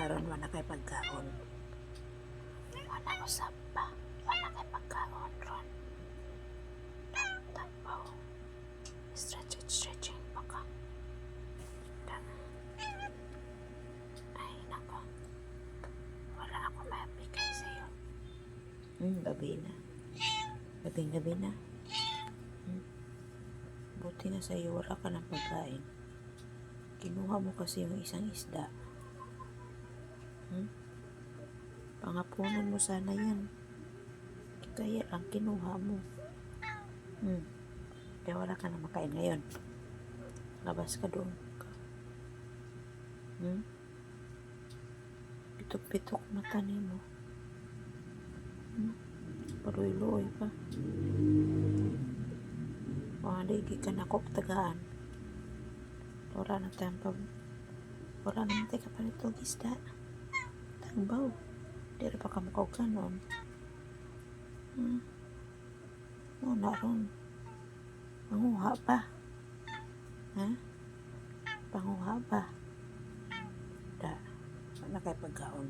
karon wala kay pagkaon. Wala usap pa. Wala kay pagkaon ron. Tapaw. Stretching pa ka. Ay, nako. Wala ako mabigay sa'yo. Gabi na. Gabi na. Buti na sa'yo, wala ka ng pagkain. Kinuha mo kasi yung isang isda. Pangapunan mo sana yan. Kaya lang kinuha mo. Kaya wala ka na makain ngayon. Labas ka doon. Pitok-pitok mata ni mo. Paluy-luoy pa. Lagi ka na ko tagaan. Wala na tayong wala naman tayo kapalit ng isda. Tangbaw. Di rin pa ka makauganon. Muna ron. Manguha pa. Panguha pa. Wala kayo pagkaon.